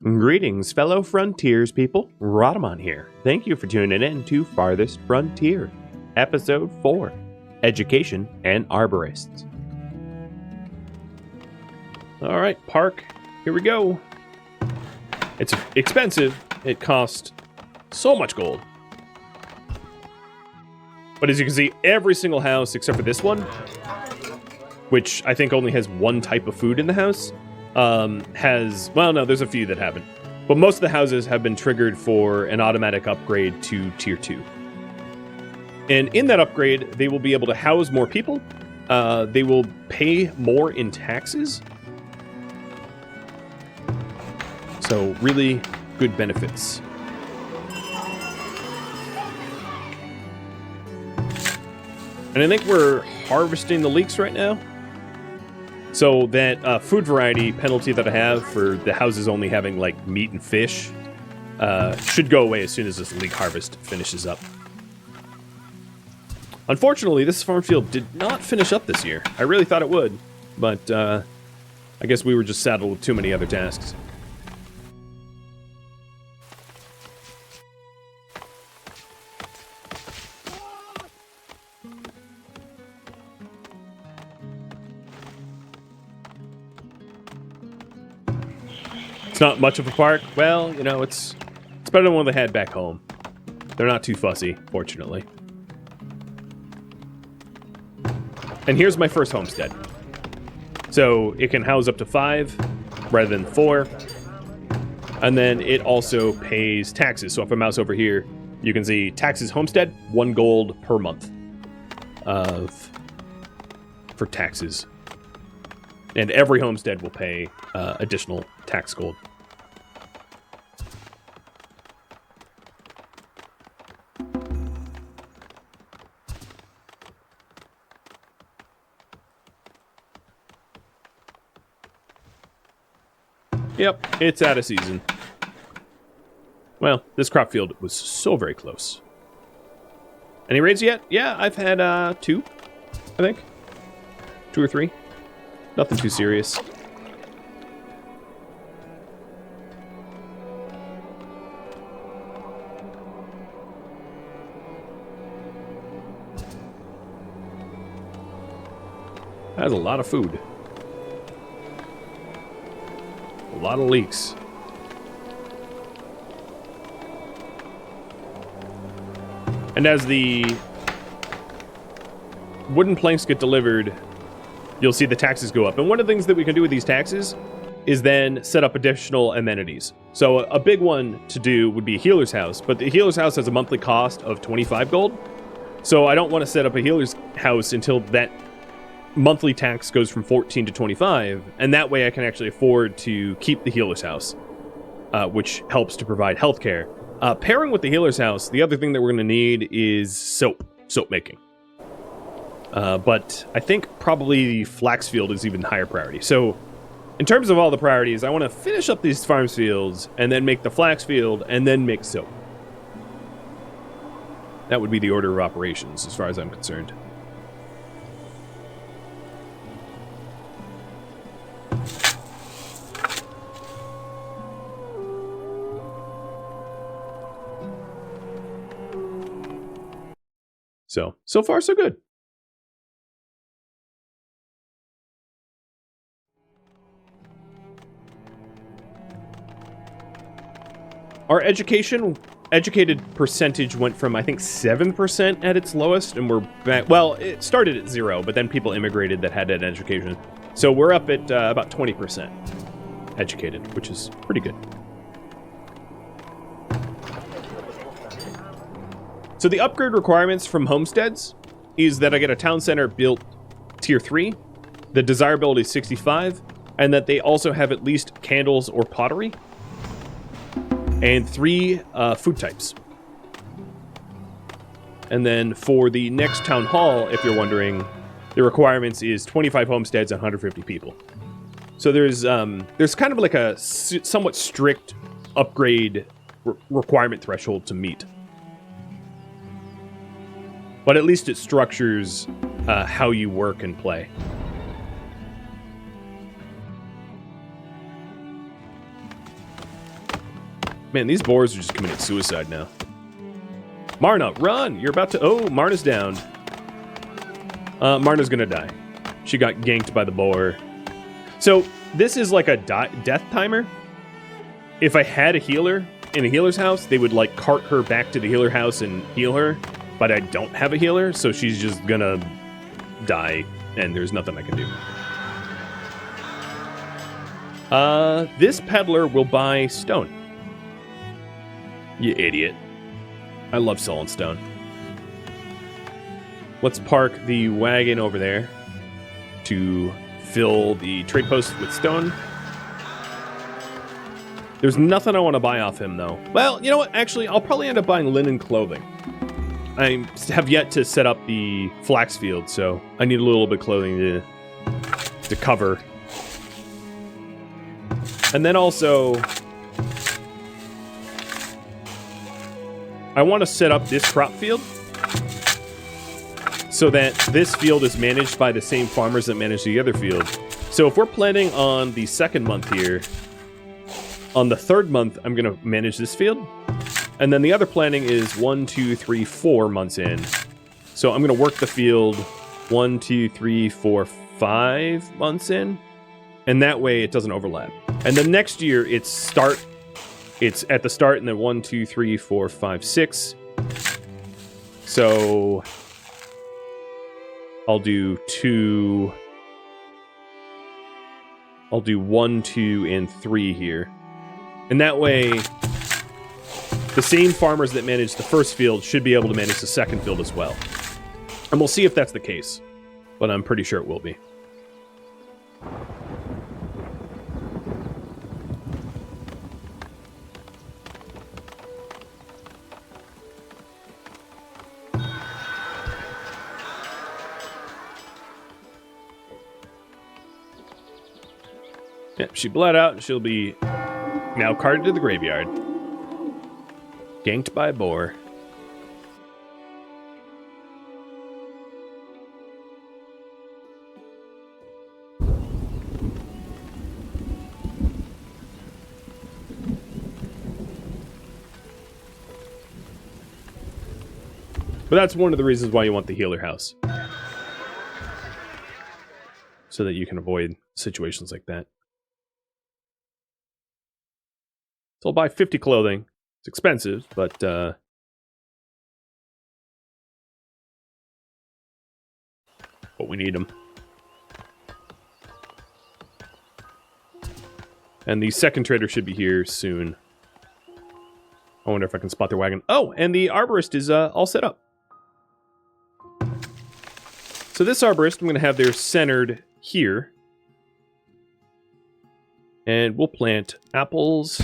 Greetings, fellow Frontiers people. Rhadamant here. Thank you for tuning in to Farthest Frontier, Episode 4, Education and Arborists. Alright, park. Here we go. It's expensive. It costs so much gold. But as you can see, every single house except for this one, which I think only has one type of food in the house, well, no, there's a few that haven't. But most of the houses have been triggered for an automatic upgrade to Tier 2. And in that upgrade, they will be able to house more people. They will pay more in taxes. So really good benefits. And I think we're harvesting the leeks right now. So that food variety penalty that I have for the houses only having like meat and fish should go away as soon as this leek harvest finishes up. Unfortunately, this farm field did not finish up this year. I really thought it would, but I guess we were just saddled with too many other tasks. Not much of a park. Well, you know, it's better than one they had back home. They're not too fussy, fortunately. And here's my first homestead. So it can house up to 5 rather than 4. And then it also pays taxes. So if I mouse over here, you can see taxes homestead, 1 gold per month for taxes. And every homestead will pay additional tax gold. Yep, it's out of season. Well, this crop field was so very close. Any raids yet? Yeah, I've had 2, I think. 2 or 3. Nothing too serious. That's a lot of food. A lot of leeks. And as the wooden planks get delivered, you'll see the taxes go up. And one of the things that we can do with these taxes is then set up additional amenities. So a big one to do would be a healer's house, but the healer's house has a monthly cost of 25 gold. So I don't want to set up a healer's house until that monthly tax goes from 14 to 25, and that way I can actually afford to keep the healer's house, which helps to provide healthcare. Pairing with the healer's house, the other thing that we're going to need is soap making. But I think probably the flax field is even higher priority. So in terms of all the priorities, I want to finish up these farm fields and then make the flax field and then make soap. That would be the order of operations as far as I'm concerned. So far so good. Our educated percentage went from, I think, 7% at its lowest, and we're back, well, it started at 0, but then people immigrated that had an education. So we're up at about 20% educated, which is pretty good. So the upgrade requirements from homesteads is that I get a town center built Tier 3, the desirability is 65, and that they also have at least candles or pottery, and 3 food types. And then for the next town hall, if you're wondering, the requirements is 25 homesteads and 150 people. So there's kind of like a somewhat strict upgrade requirement threshold to meet. But at least it structures how you work and play. Man, these boars are just committing suicide now. Marna, run! You're about to... Oh, Marna's down. Marna's gonna die. She got ganked by the boar. So, this is like a death timer. If I had a healer in a healer's house, they would, like, cart her back to the healer house and heal her. But I don't have a healer, so she's just gonna die, and there's nothing I can do. This peddler will buy stone. You idiot. I love selling stone. Let's park the wagon over there to fill the trade post with stone. There's nothing I want to buy off him, though. Well, you know what? Actually, I'll probably end up buying linen clothing. I have yet to set up the flax field, so I need a little bit of clothing to cover. And then also, I want to set up this crop field so that this field is managed by the same farmers that manage the other field. So if we're planting on the second month here, on the third month, I'm going to manage this field. And then the other planting is 1, 2, 3, 4 months in. So I'm going to work the field 1, 2, 3, 4, 5 months in. And that way it doesn't overlap. And then next year it's at the start and then 1, 2, 3, 4, 5, 6. So I'll do 1, 2, and 3 here. And that way the same farmers that manage the first field should be able to manage the second field as well. And we'll see if that's the case. But I'm pretty sure it will be. Yep, she bled out and she'll be now carted to the graveyard. Ganked by a boar. But that's one of the reasons why you want the healer house. So that you can avoid situations like that. So I'll buy 50 clothing. It's expensive, but we need them. And the second trader should be here soon. I wonder if I can spot their wagon. Oh, and the Arborist is all set up. So this Arborist, I'm going to have there centered here. And we'll plant apples.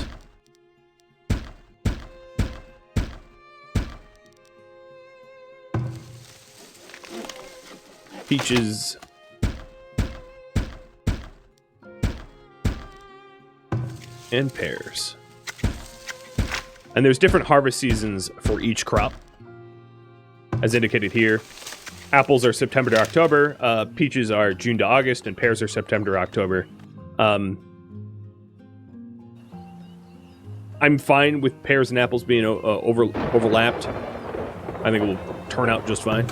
Peaches. And pears. And there's different harvest seasons for each crop, as indicated here. Apples are September to October, peaches are June to August, and pears are September to October. I'm fine with pears and apples being overlapped. I think it will turn out just fine.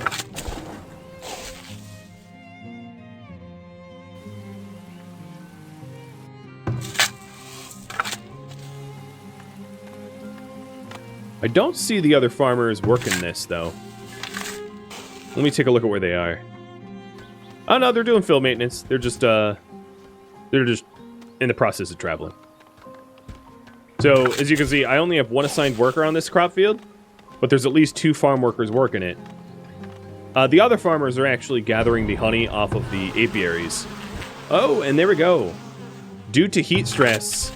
I don't see the other farmers working this, though. Let me take a look at where they are. Oh, no, they're doing field maintenance. They're just in the process of traveling. So, as you can see, I only have one assigned worker on this crop field, but there's at least 2 farm workers working it. The other farmers are actually gathering the honey off of the apiaries. Oh, and there we go. Due to heat stress...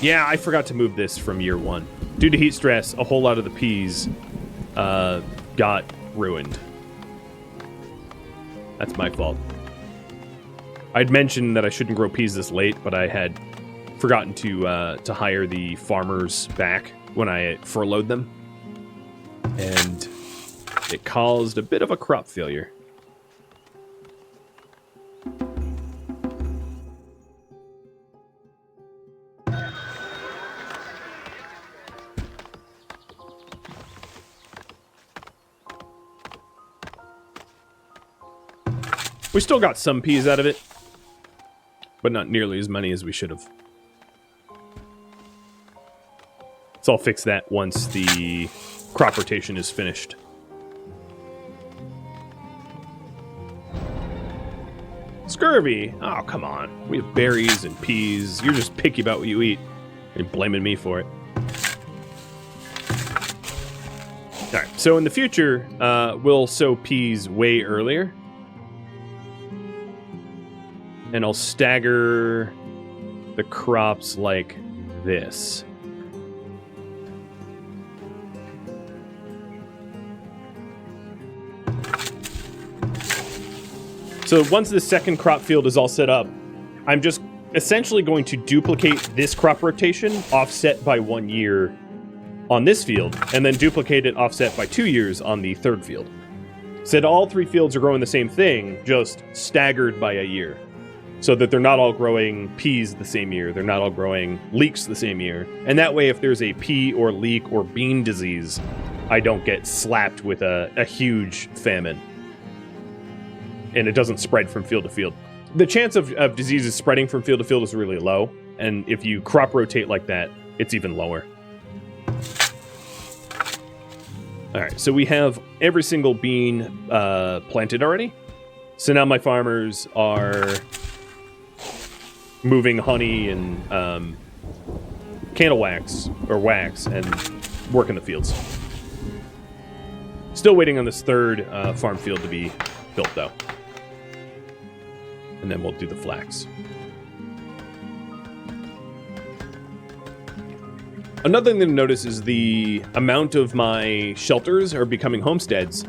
Yeah, I forgot to move this from year 1. Due to heat stress, a whole lot of the peas got ruined. That's my fault. I'd mentioned that I shouldn't grow peas this late, but I had forgotten to hire the farmers back when I furloughed them. And it caused a bit of a crop failure. We still got some peas out of it, but not nearly as many as we should have. So I'll fix that once the crop rotation is finished. Scurvy! Oh, come on. We have berries and peas. You're just picky about what you eat. You're blaming me for it. Alright, so in the future, we'll sow peas way earlier. And I'll stagger the crops like this. So once the second crop field is all set up, I'm just essentially going to duplicate this crop rotation offset by 1 year on this field, and then duplicate it offset by 2 years on the third field. So that all 3 fields are growing the same thing, just staggered by a year. So that they're not all growing peas the same year, they're not all growing leeks the same year. And that way, if there's a pea or leek or bean disease, I don't get slapped with a huge famine. And it doesn't spread from field to field. The chance of diseases spreading from field to field is really low, and if you crop rotate like that, it's even lower. Alright, so we have every single bean planted already. So now my farmers are moving honey and candle wax, or wax, and working the fields. Still waiting on this third farm field to be built, though. And then we'll do the flax. Another thing to notice is the amount of my shelters are becoming homesteads.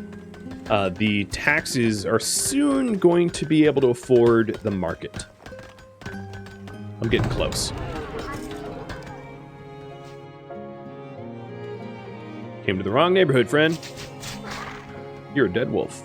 The taxes are soon going to be able to afford the market. I'm getting close. Came to the wrong neighborhood, friend. You're a dead wolf.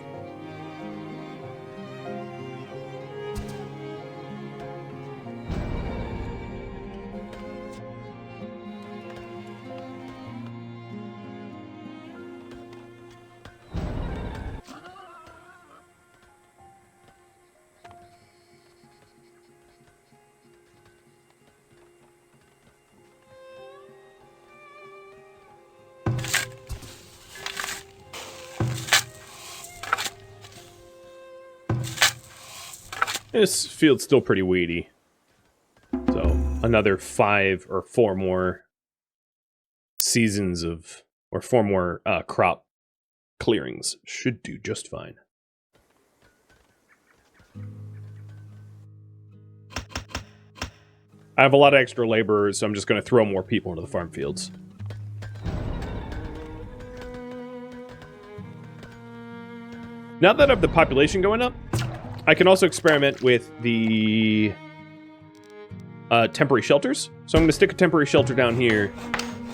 This field's still pretty weedy. So another 5 or 4 more seasons of, or 4 more crop clearings should do just fine. I have a lot of extra laborers, so I'm just going to throw more people into the farm fields. Now that I have the population going up, I can also experiment with the temporary shelters. So I'm going to stick a temporary shelter down here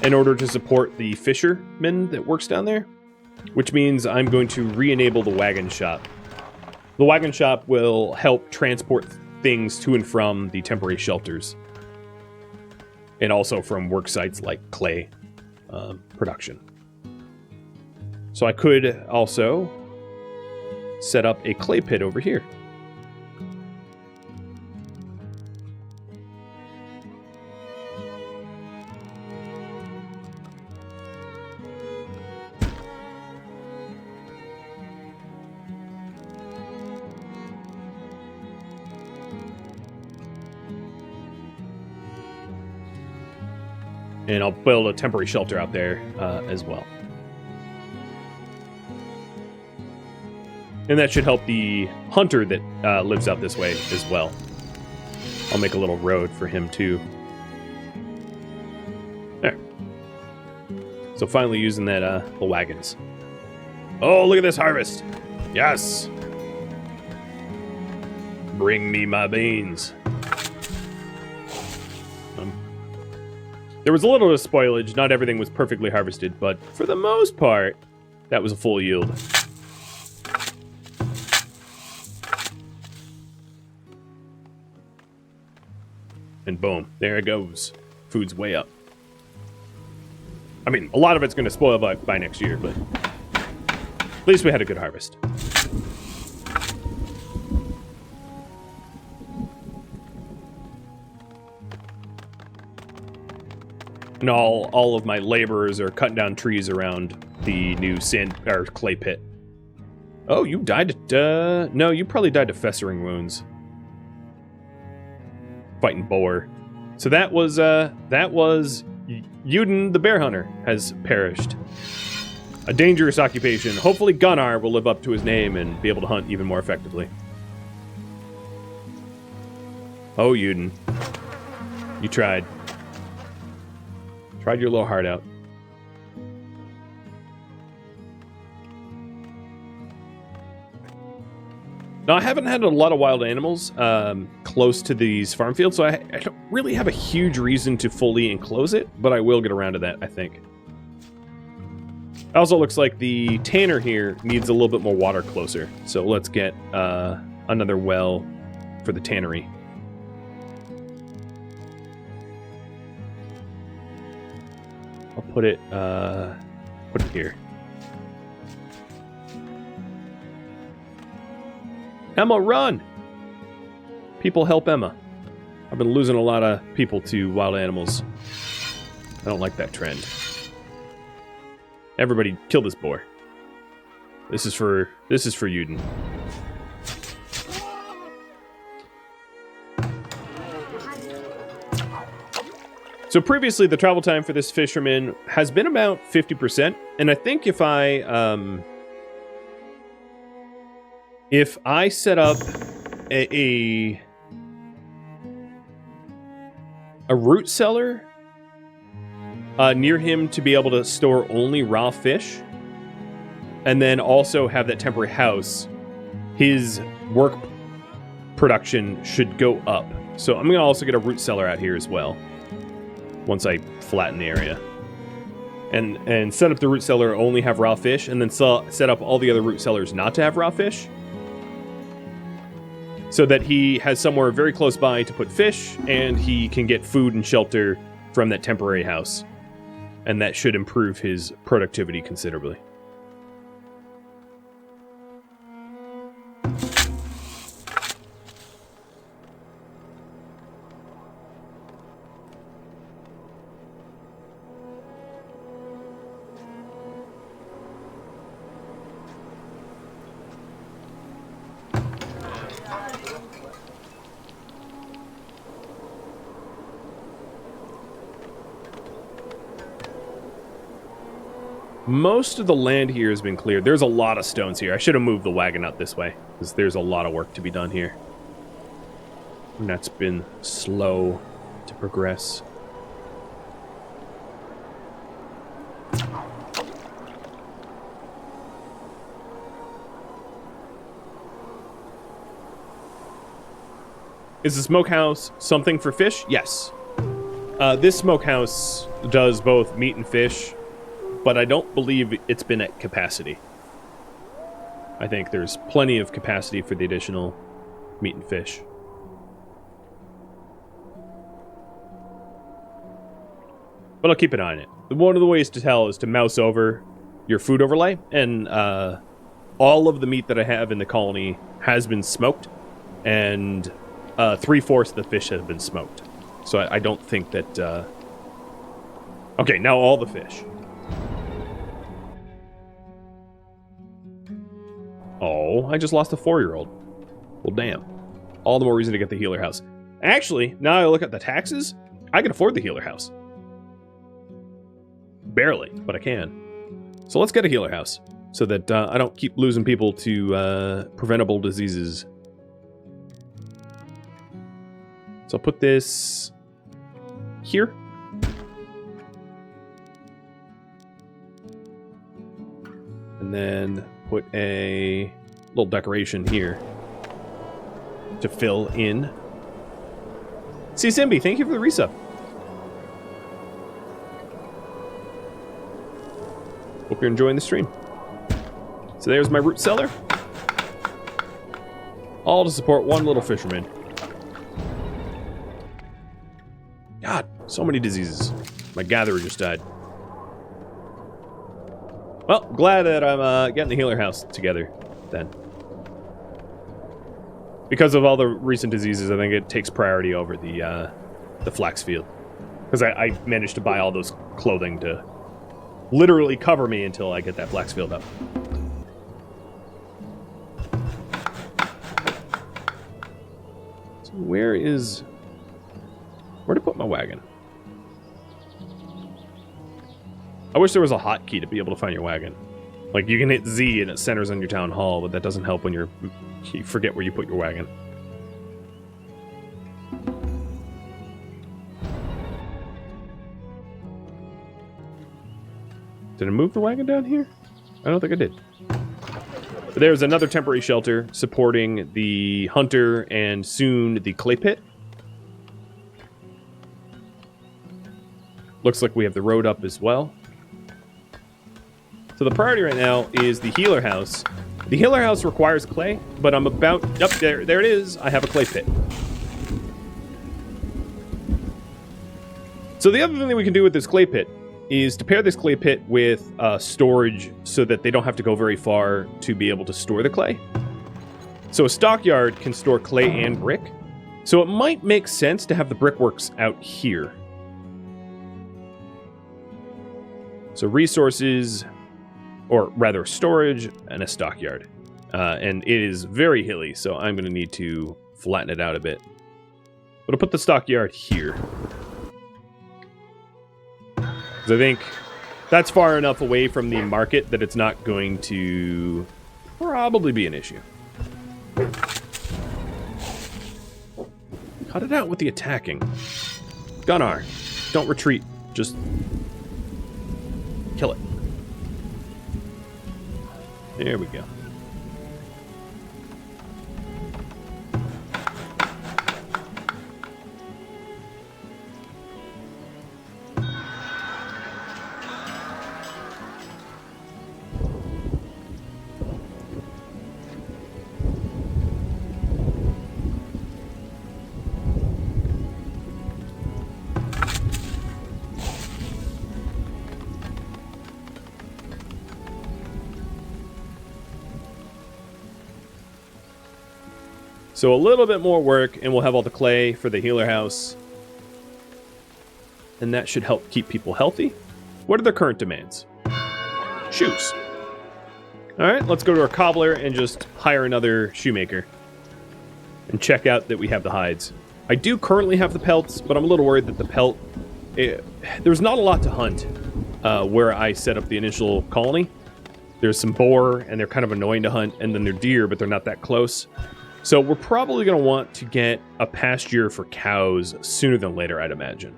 in order to support the fisherman that works down there, which means I'm going to re-enable the wagon shop. The wagon shop will help transport things to and from the temporary shelters, and also from work sites like clay production. So I could also set up a clay pit over here. And I'll build a temporary shelter out there as well. And that should help the hunter that lives out this way as well. I'll make a little road for him too. There. So finally using that the wagons. Oh, look at this harvest. Yes. Bring me my beans. There was a little bit of spoilage. Not everything was perfectly harvested, but for the most part, that was a full yield. And boom, there it goes. Food's way up. I mean, a lot of it's going to spoil by next year, but at least we had a good harvest. And all of my laborers are cutting down trees around the new sand or clay pit. Oh, you died no, you probably died to festering wounds. Fighting boar. So that was Yuden the bear hunter has perished. A dangerous occupation. Hopefully Gunnar will live up to his name and be able to hunt even more effectively. Oh, Yuden. You tried. Tried your little heart out. Now, I haven't had a lot of wild animals close to these farm fields, so I don't really have a huge reason to fully enclose it, but I will get around to that, I think. It also looks like the tanner here needs a little bit more water closer, so let's get another well for the tannery. I'll put it here. Emma, run! People help Emma. I've been losing a lot of people to wild animals. I don't like that trend. Everybody, kill this boar. This is for Yuden. So previously, the travel time for this fisherman has been about 50%, and I think if I set up a root cellar near him to be able to store only raw fish, and then also have that temporary house, his work production should go up. So I'm going to also get a root cellar out here as well, once I flatten the area. And set up the root cellar, only have raw fish, and then set up all the other root cellars not to have raw fish, so that he has somewhere very close by to put fish, and he can get food and shelter from that temporary house. And that should improve his productivity considerably. Most of the land here has been cleared. There's a lot of stones here. I should have moved the wagon out this way, because there's a lot of work to be done here. And that's been slow to progress. Is the smokehouse something for fish? Yes. This smokehouse does both meat and fish, but I don't believe it's been at capacity. I think there's plenty of capacity for the additional meat and fish. But I'll keep an eye on it. One of the ways to tell is to mouse over your food overlay, and all of the meat that I have in the colony has been smoked, and 3/4 of the fish have been smoked. So I don't think that... Okay, now all the fish. Oh, I just lost a 4-year-old. Well, damn. All the more reason to get the healer house. Actually, now I look at the taxes, I can afford the healer house. Barely, but I can. So let's get a healer house, so that I don't keep losing people to preventable diseases. So I'll put this here. And then put a little decoration here to fill in. See, Simbi, thank you for the resub. Hope you're enjoying the stream. So there's my root cellar. All to support one little fisherman. God, so many diseases. My gatherer just died. Well, glad that I'm getting the healer house together, then. Because of all the recent diseases, I think it takes priority over the flax field. Because I managed to buy all those clothing to literally cover me until I get that flax field up. So where to put my wagon? I wish there was a hotkey to be able to find your wagon. Like, you can hit Z and it centers on your town hall, but that doesn't help when you forget where you put your wagon. Did I move the wagon down here? I don't think I did. But there's another temporary shelter supporting the hunter and soon the clay pit. Looks like we have the road up as well. So the priority right now is the healer house. The healer house requires clay, but I'm about... Yep, there it is. I have a clay pit. So the other thing that we can do with this clay pit is to pair this clay pit with storage so that they don't have to go very far to be able to store the clay. So a stockyard can store clay and brick. So it might make sense to have the brickworks out here. So resources, or rather storage, and a stockyard. And it is very hilly, so I'm going to need to flatten it out a bit. But I'll put the stockyard here. Because I think that's far enough away from the market that it's not going to probably be an issue. Cut it out with the attacking. Gunnar, don't retreat. Just kill it. There we go. So a little bit more work, and we'll have all the clay for the healer house. And that should help keep people healthy. What are their current demands? Shoes. Alright, let's go to our cobbler and just hire another shoemaker. And check out that we have the hides. I do currently have the pelts, but I'm a little worried that the pelt... there's not a lot to hunt where I set up the initial colony. There's some boar, and they're kind of annoying to hunt, and then they're deer, but they're not that close. So we're probably going to want to get a pasture for cows sooner than later, I'd imagine.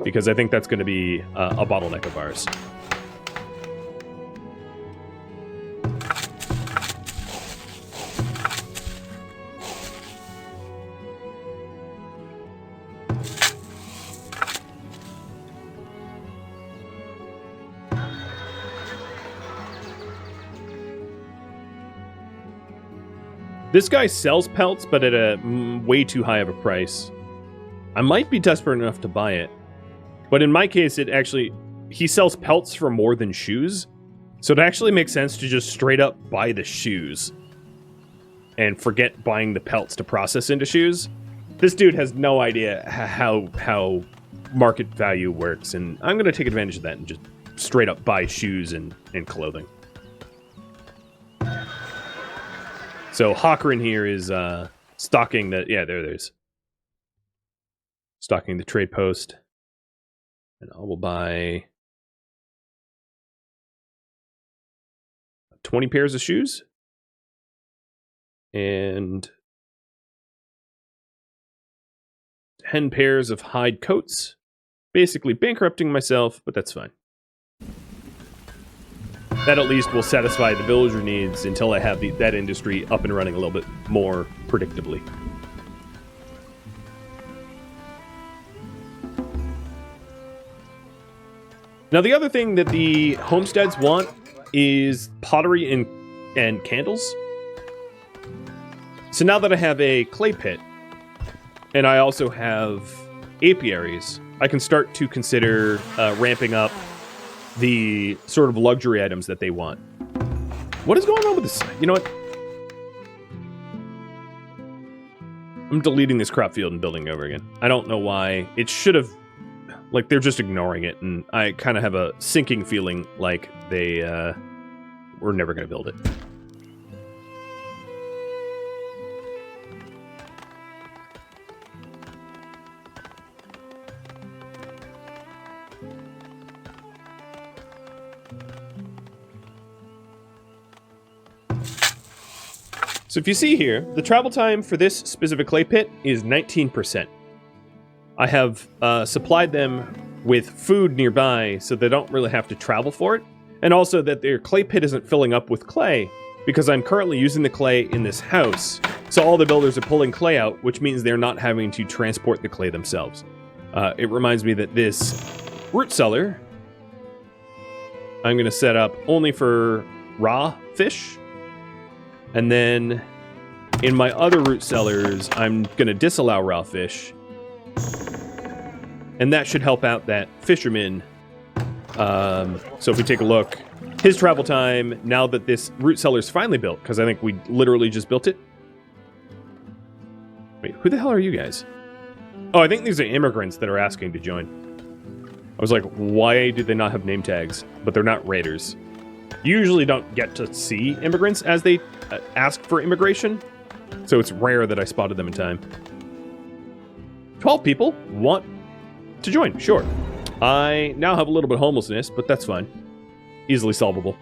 Because I think that's going to be a bottleneck of ours. This guy sells pelts, but at a way too high of a price. I might be desperate enough to buy it. But in my case, he sells pelts for more than shoes. So it actually makes sense to just straight up buy the shoes. And forget buying the pelts to process into shoes. This dude has no idea how market value works. And I'm going to take advantage of that and just straight up buy shoes and clothing. So Hawkerin here is stocking the... Yeah, there's. Stocking the trade post. And I will buy 20 pairs of shoes. And 10 pairs of hide coats. Basically bankrupting myself, but that's fine. That at least will satisfy the villager needs until I have that industry up and running a little bit more predictably. Now, the other thing that the homesteads want is pottery and candles. So now that I have a clay pit, and I also have apiaries, I can start to consider ramping up the sort of luxury items that they want. What is going on with this? You know what? I'm deleting this crop field and building over again. I don't know why. It should have... Like, they're just ignoring it, and I kind of have a sinking feeling like they were never going to build it. So if you see here, the travel time for this specific clay pit is 19%. I have supplied them with food nearby so they don't really have to travel for it, and also that their clay pit isn't filling up with clay because I'm currently using the clay in this house, so all the builders are pulling clay out, which means they're not having to transport the clay themselves. It reminds me that this root cellar I'm going to set up only for raw fish. And then in my other root cellars, I'm going to disallow raw fish. And that should help out that fisherman. So if we take a look, his travel time, now that this root cellar's finally built, because I think we literally just built it. Wait, who the hell are you guys? Oh, I think these are immigrants that are asking to join. I was like, why do they not have name tags? But they're not raiders. You usually don't get to see immigrants as they ask for immigration, so it's rare that I spotted them in time. 12 people want to join, sure. I now have a little bit of homelessness, but that's fine. Easily solvable.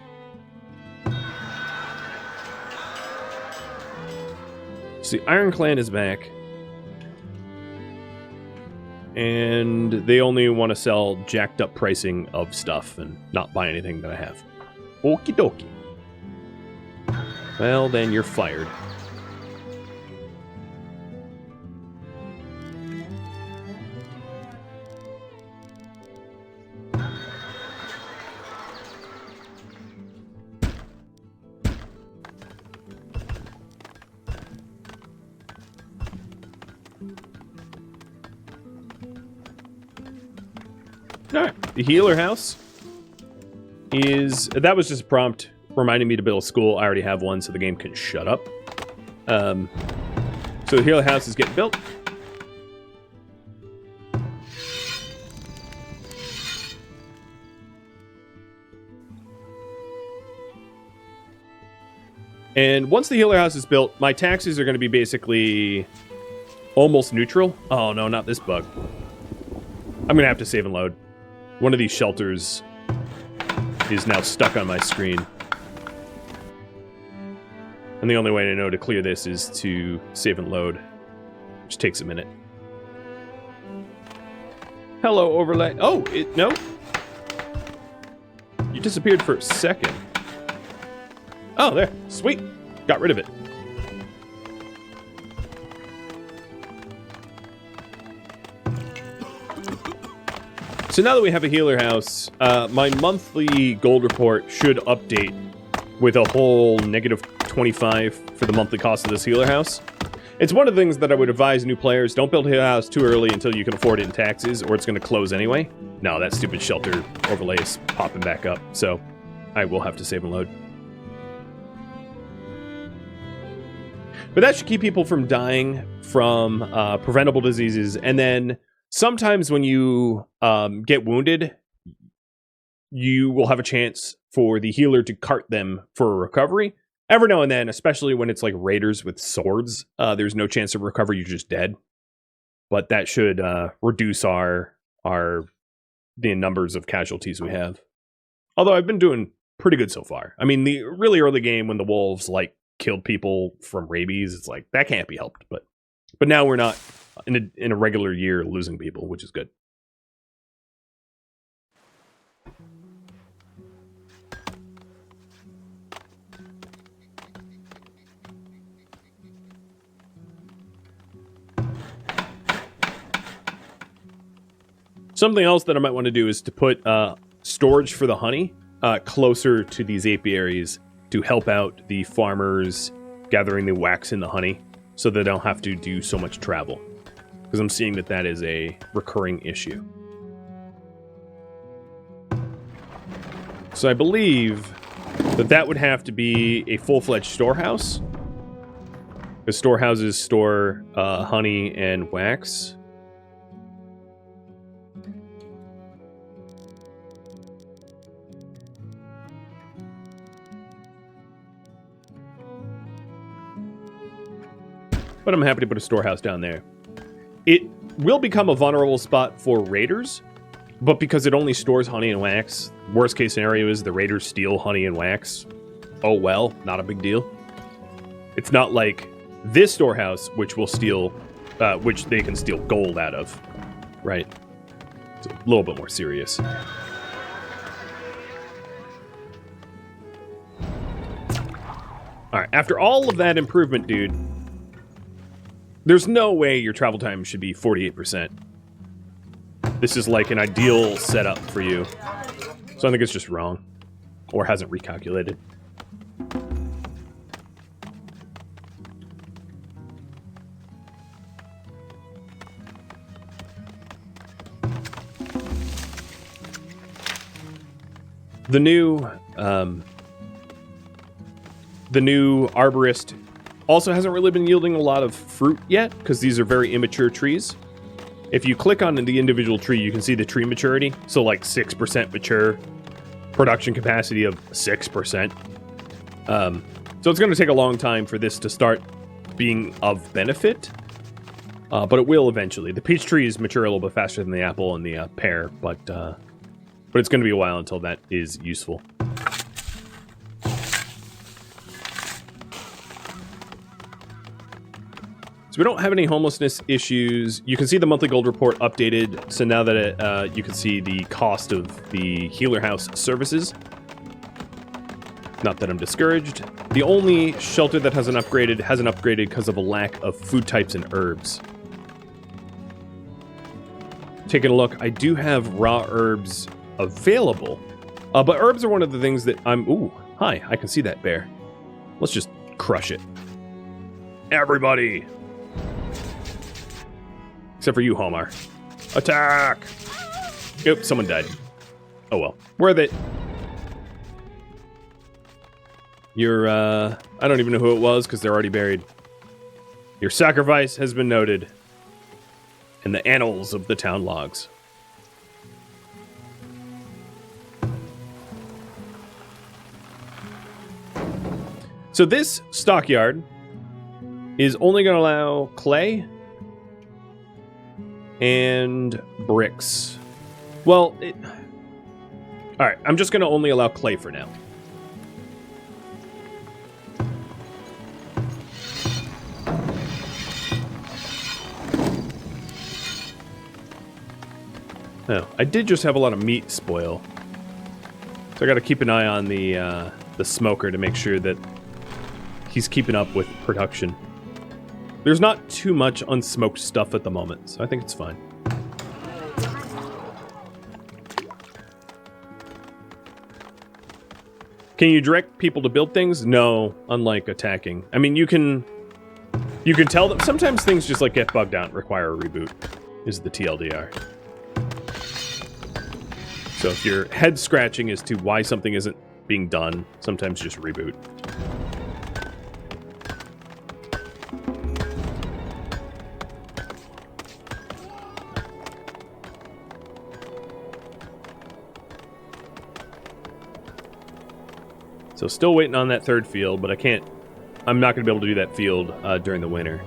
See, Iron Clan is back. And they only want to sell jacked up pricing of stuff and not buy anything that I have. Okie dokie. Well, then you're fired. Alright, the healer house that was just a prompt reminding me to build a school. I already have one, so the game can shut up. So the healer house is getting built. And once the healer house is built, my taxes are going to be basically almost neutral. Oh no, not this bug. I'm going to have to save and load. One of these shelters is now stuck on my screen. And the only way to know to clear this is to save and load, which takes a minute. Hello, overlay. Oh, no. You disappeared for a second. Oh, there. Sweet. Got rid of it. So now that we have a healer house, my monthly gold report should update with a whole negative 25 for the monthly cost of this healer house. It's one of the things that I would advise new players, don't build a healer house too early until you can afford it in taxes, or it's going to close anyway. No, that stupid shelter overlay is popping back up, so I will have to save and load. But that should keep people from dying from preventable diseases, and then sometimes when you get wounded, you will have a chance for the healer to cart them for a recovery. Every now and then, especially when it's like raiders with swords, there's no chance of recovery, you're just dead. But that should reduce the numbers of casualties we have. Although I've been doing pretty good so far. I mean, the really early game when the wolves like killed people from rabies, it's like that can't be helped. But now we're not in a regular year losing people, which is good. Something else that I might want to do is to put storage for the honey closer to these apiaries to help out the farmers gathering the wax in the honey so they don't have to do so much travel. Because I'm seeing that is a recurring issue. So I believe that would have to be a full-fledged storehouse. Because storehouses store honey and wax. but I'm happy to put a storehouse down there. It will become a vulnerable spot for raiders, but because it only stores honey and wax, worst case scenario is the raiders steal honey and wax. Oh well, not a big deal. It's not like this storehouse, which will steal, which they can steal gold out of, right? It's a little bit more serious. All right, after all of that improvement, dude, there's no way your travel time should be 48%. This is like an ideal setup for you. So I think it's just wrong. Or hasn't recalculated. The new Arborist also hasn't really been yielding a lot of fruit yet, because these are very immature trees. If you click on the individual tree, you can see the tree maturity. So like 6% mature, production capacity of 6%. So it's going to take a long time for this to start being of benefit, but it will eventually. The peach trees mature a little bit faster than the apple and the pear, but it's going to be a while until that is useful. So we don't have any homelessness issues. You can see the monthly gold report updated. So now that you can see the cost of the healer house services. Not that I'm discouraged. The only shelter that hasn't upgraded because of a lack of food types and herbs. Taking a look, I do have raw herbs available. But herbs are one of the things that I'm... Ooh, hi, I can see that bear. Let's just crush it. Everybody! Except for you, Homar. Attack! Oops, someone died. Oh well. Worth it. You're, I don't even know who it was, because they're already buried. Your sacrifice has been noted in the annals of the town logs. So this stockyard is only going to allow clay and bricks. Well, alright, I'm just going to only allow clay for now. Oh, I did just have a lot of meat spoil. So I got to keep an eye on the smoker to make sure that he's keeping up with production. There's not too much unsmoked stuff at the moment, so I think it's fine. Can you direct people to build things? No, unlike attacking. I mean, you can tell them. Sometimes things just like get bugged out and require a reboot, is the TLDR. So if you're head scratching as to why something isn't being done, sometimes just reboot. So still waiting on that third field, but I'm not going to be able to do that field during the winter.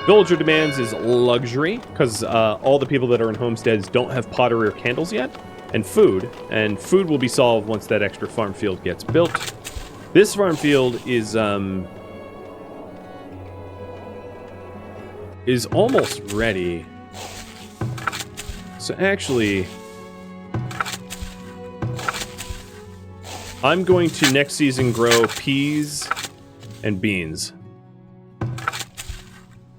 Villager demands is luxury, because all the people that are in homesteads don't have pottery or candles yet, and food will be solved once that extra farm field gets built. This farm field is almost ready. So actually, I'm going to next season grow peas and beans.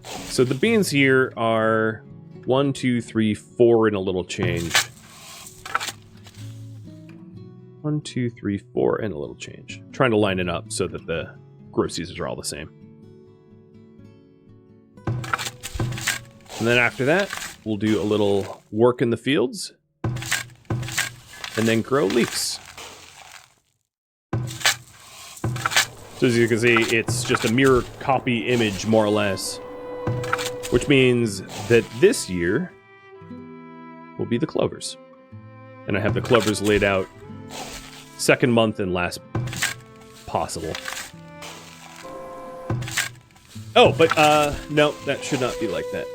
So the beans here are 1, 2, 3, 4 and a little change. 1, 2, 3, 4 and a little change. I'm trying to line it up so that the grow seasons are all the same. And then after that, we'll do a little work in the fields and then grow leeks. So as you can see, it's just a mirror copy image, more or less. Which means that this year will be the clovers. And I have the clovers laid out second month and last possible. Oh, but no, that should not be like that.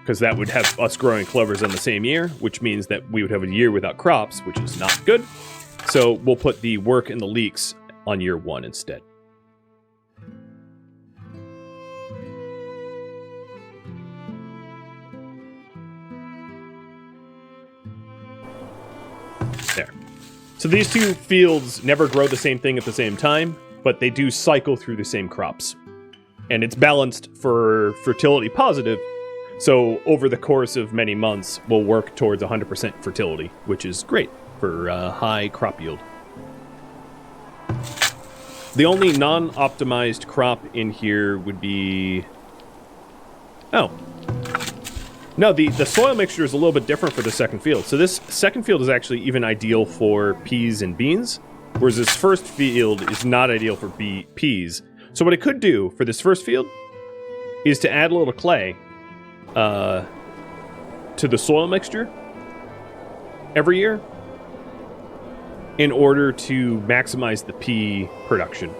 Because that would have us growing clovers on the same year, which means that we would have a year without crops, which is not good. So we'll put the work and the leeks on year 1 instead. There. So these two fields never grow the same thing at the same time, but they do cycle through the same crops. And it's balanced for fertility positive, so over the course of many months, we'll work towards 100% fertility, which is great for high crop yield. The only non-optimized crop in here would be... Oh. No, the soil mixture is a little bit different for the second field. So this second field is actually even ideal for peas and beans, whereas this first field is not ideal for peas. So what I could do for this first field is to add a little clay to the soil mixture every year in order to maximize the pea production.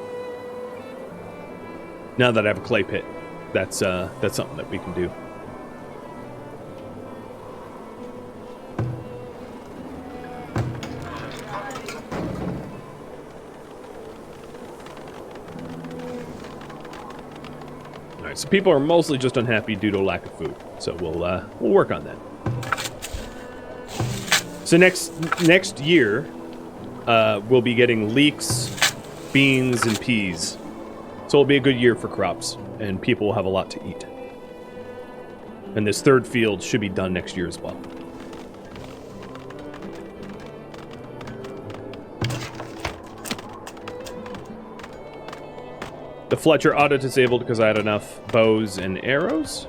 Now that I have a clay pit, that's something that we can do. So people are mostly just unhappy due to lack of food. So we'll work on that. So next year, we'll be getting leeks, beans, and peas. So it'll be a good year for crops, and people will have a lot to eat. And this third field should be done next year as well. The Fletcher auto-disabled because I had enough bows and arrows.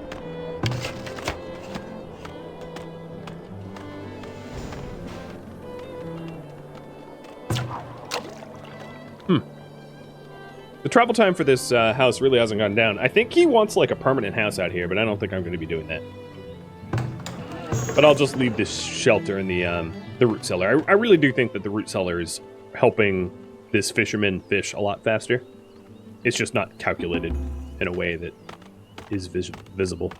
The travel time for this house really hasn't gone down. I think he wants like a permanent house out here, but I don't think I'm going to be doing that. But I'll just leave this shelter in the root cellar. I really do think that the root cellar is helping this fisherman fish a lot faster. It's just not calculated in a way that is visible.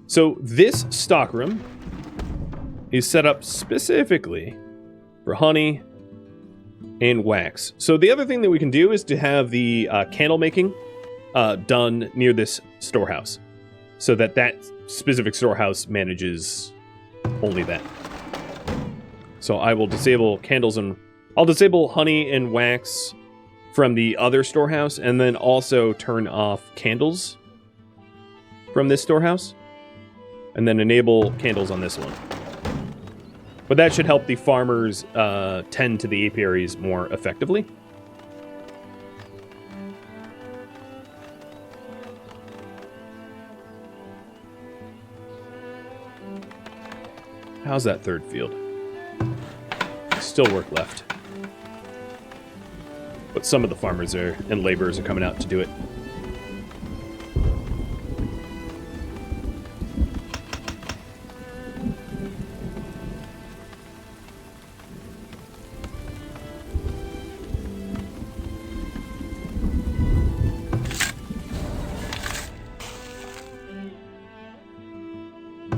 So this stockroom is set up specifically for honey and wax. So the other thing that we can do is to have the candle making done near this storehouse, so that that specific storehouse manages only that. So I will disable candles and I'll disable honey and wax from the other storehouse, and then also turn off candles from this storehouse, and then enable candles on this one. But that should help the farmers tend to the apiaries more effectively. How's that third field? Still work left. But some of the farmers and laborers are coming out to do it.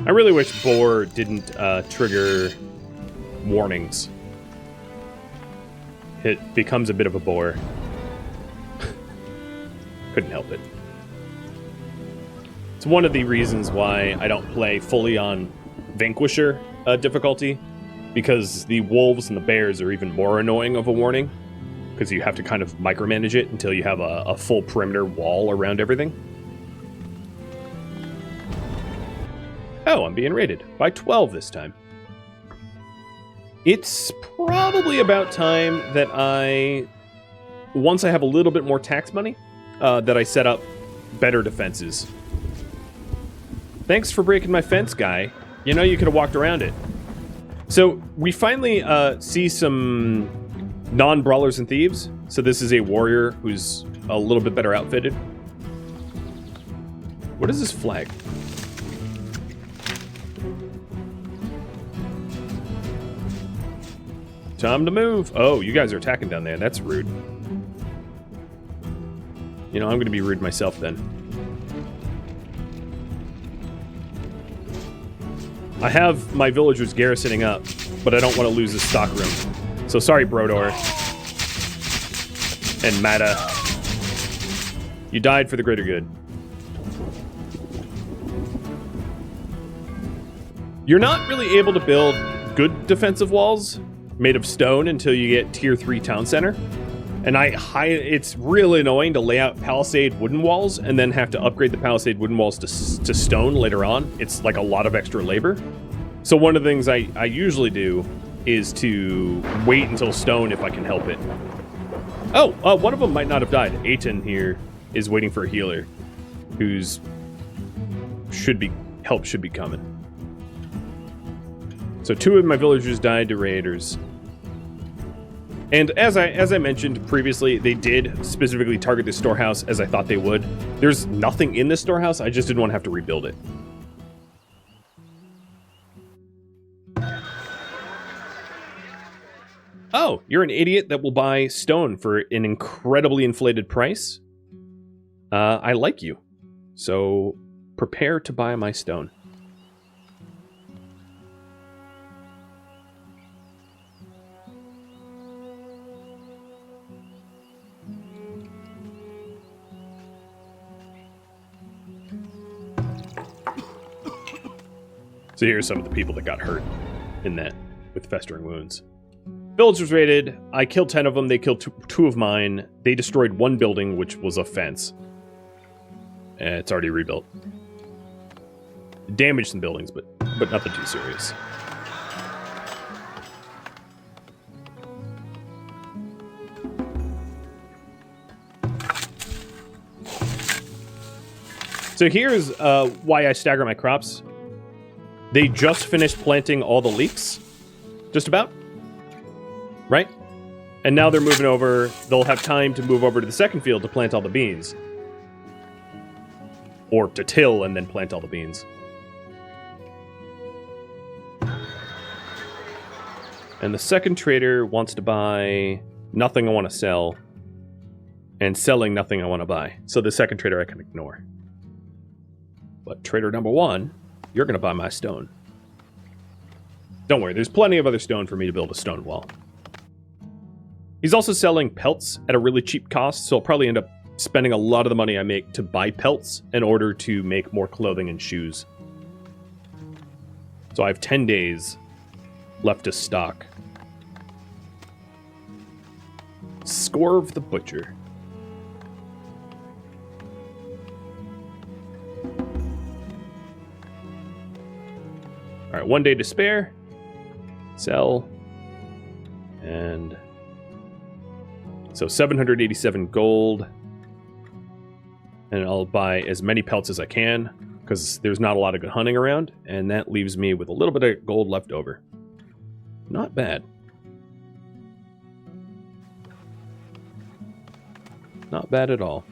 I really wish boar didn't trigger warnings. It becomes a bit of a bore. Couldn't help it. It's one of the reasons why I don't play fully on Vanquisher difficulty, because the wolves and the bears are even more annoying of a warning, because you have to kind of micromanage it until you have a full perimeter wall around everything. Oh, I'm being raided by 12 this time. It's probably about time that once I have a little bit more tax money, that I set up better defenses. Thanks for breaking my fence, guy. You know you could have walked around it. So we finally see some non-brawlers and thieves. So this is a warrior who's a little bit better outfitted. What is this flag? Time to move. Oh, you guys are attacking down there. That's rude. You know, I'm going to be rude myself then. I have my villagers garrisoning up, but I don't want to lose the stock room. So sorry, Brodor. And Mata. You died for the greater good. You're not really able to build good defensive walls made of stone until you get tier 3 town center. And it's really annoying to lay out palisade wooden walls and then have to upgrade the palisade wooden walls to stone later on. It's like a lot of extra labor. So one of the things I usually do is to wait until stone if I can help it. Oh, one of them might not have died. Aiton here is waiting for a healer whose help should be coming. So 2 of my villagers died to raiders. And as I mentioned previously, they did specifically target the storehouse as I thought they would. There's nothing in this storehouse, I just didn't want to have to rebuild it. Oh, you're an idiot that will buy stone for an incredibly inflated price? I like you. So prepare to buy my stone. So here's some of the people that got hurt in that with festering wounds. Villagers raided. I killed 10 of them. They killed two of mine. They destroyed 1 building, which was a fence. It's already rebuilt. Damaged some buildings, but nothing too serious. So here's why I stagger my crops. They just finished planting all the leeks, just about, right? And now they're moving over. They'll have time to move over to the second field to plant all the beans. Or to till and then plant all the beans. And the second trader wants to buy nothing I want to sell, and selling nothing I want to buy. So the second trader I can ignore. But trader number 1... you're going to buy my stone. Don't worry, there's plenty of other stone for me to build a stone wall. He's also selling pelts at a really cheap cost, so I'll probably end up spending a lot of the money I make to buy pelts in order to make more clothing and shoes. So I have 10 days left to stock. Scorv the Butcher. All right, 1 day to spare. Sell. And so 787 gold. And I'll buy as many pelts as I can because there's not a lot of good hunting around. And that leaves me with a little bit of gold left over. Not bad. Not bad at all.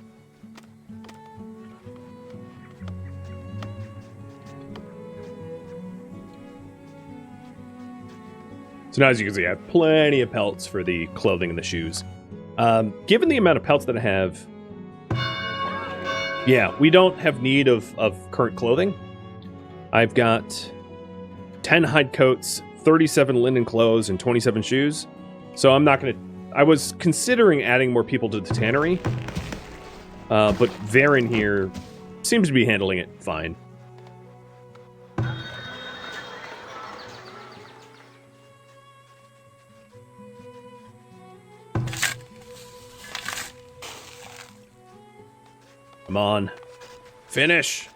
So now, as you can see, I have plenty of pelts for the clothing and the shoes. Given the amount of pelts that I have, yeah, we don't have need of current clothing. I've got 10 hide coats, 37 linen clothes, and 27 shoes. So I'm not going to... I was considering adding more people to the tannery, but Varen here seems to be handling it fine. Come on. Finish.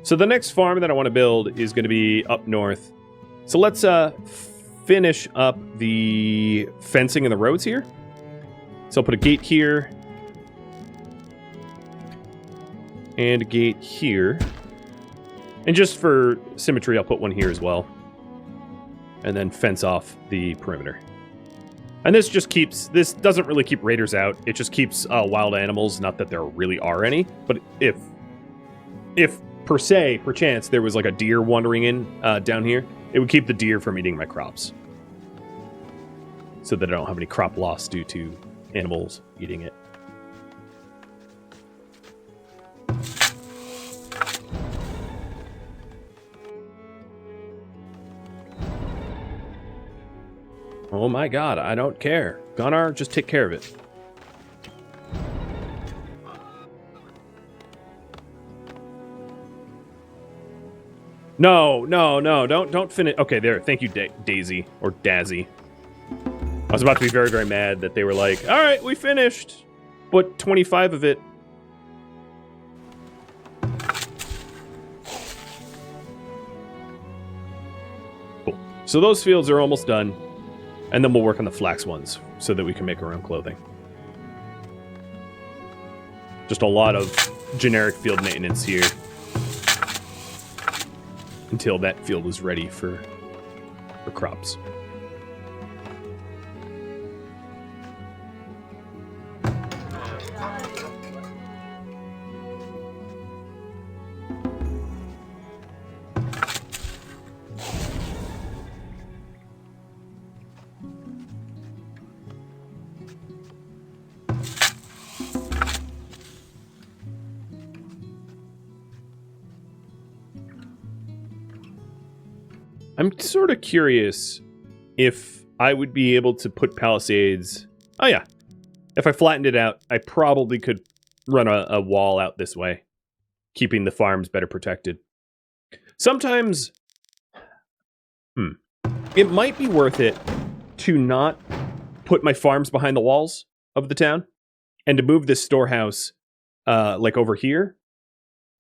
So the next farm that I want to build is going to be up north. So let's finish up the fencing and the roads here. So I'll put a gate here. And a gate here. And just for symmetry, I'll put one here as well. And then fence off the perimeter. And this doesn't really keep raiders out. It just keeps wild animals, not that there really are any. But if perchance there was like a deer wandering in down here, it would keep the deer from eating my crops. so that I don't have any crop loss due to animals eating it. Oh my god, I don't care. Gunnar, just take care of it. No, don't finish. Okay, there. Thank you, Daisy, or Dazzy. I was about to be very, very mad that they were like, all right, we finished, but 25 of it. Cool. So those fields are almost done, and then we'll work on the flax ones so that we can make our own clothing. Just a lot of generic field maintenance here until that field is ready for crops. I'm sort of curious if I would be able to put palisades... Oh yeah, if I flattened it out, I probably could run a wall out this way, keeping the farms better protected. Sometimes... It might be worth it to not put my farms behind the walls of the town, and to move this storehouse, like over here,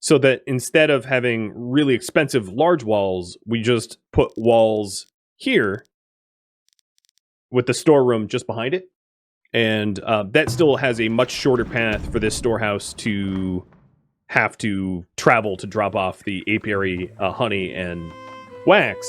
so that instead of having really expensive large walls, we just put walls here with the storeroom just behind it. And that still has a much shorter path for this storehouse to have to travel to drop off the apiary honey and wax,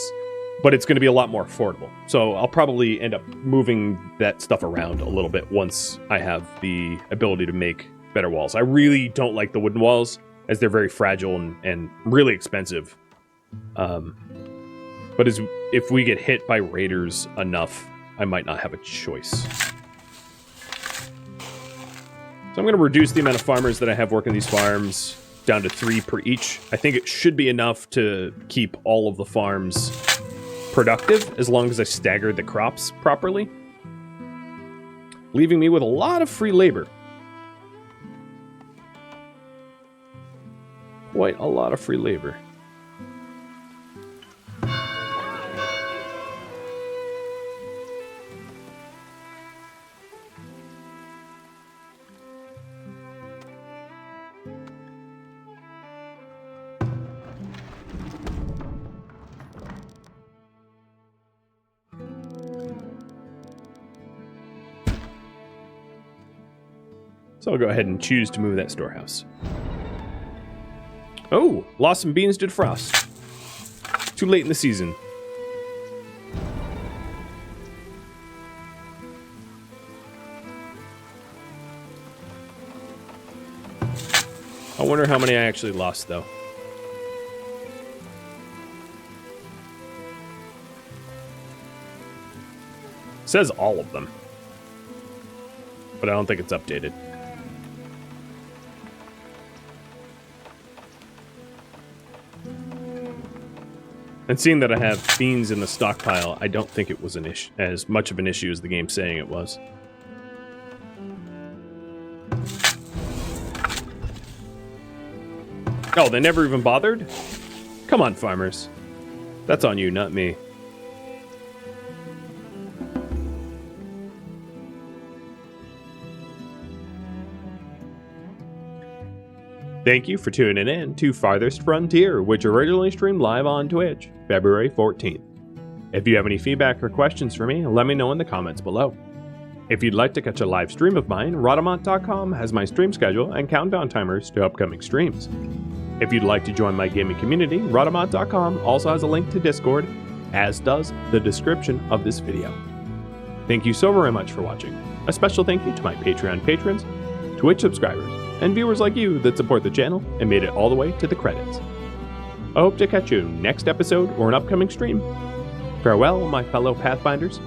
but it's going to be a lot more affordable. So I'll probably end up moving that stuff around a little bit once I have the ability to make better walls. I really don't like the wooden walls, as they're very fragile and really expensive. But if we get hit by raiders enough, I might not have a choice. So I'm going to reduce the amount of farmers that I have working these farms down to 3 per each. I think it should be enough to keep all of the farms productive, as long as I stagger the crops properly, leaving me with a lot of free labor. Quite a lot of free labor. So I'll go ahead and choose to move that storehouse. Oh, lost some beans due to frost. Too late in the season. I wonder how many I actually lost, though. It says all of them, but I don't think it's updated. And seeing that I have beans in the stockpile, I don't think it was an issue, as much of an issue as the game's saying it was. Oh, they never even bothered? Come on, farmers. That's on you, not me. Thank you for tuning in to Farthest Frontier, which originally streamed live on Twitch, February 14th. If you have any feedback or questions for me, let me know in the comments below. If you'd like to catch a live stream of mine, Rhadamant.com has my stream schedule and countdown timers to upcoming streams. If you'd like to join my gaming community, Rhadamant.com also has a link to Discord, as does the description of this video. Thank you so very much for watching. A special thank you to my Patreon patrons, Twitch subscribers, and viewers like you that support the channel and made it all the way to the credits. I hope to catch you next episode or an upcoming stream. Farewell, my fellow Pathfinders,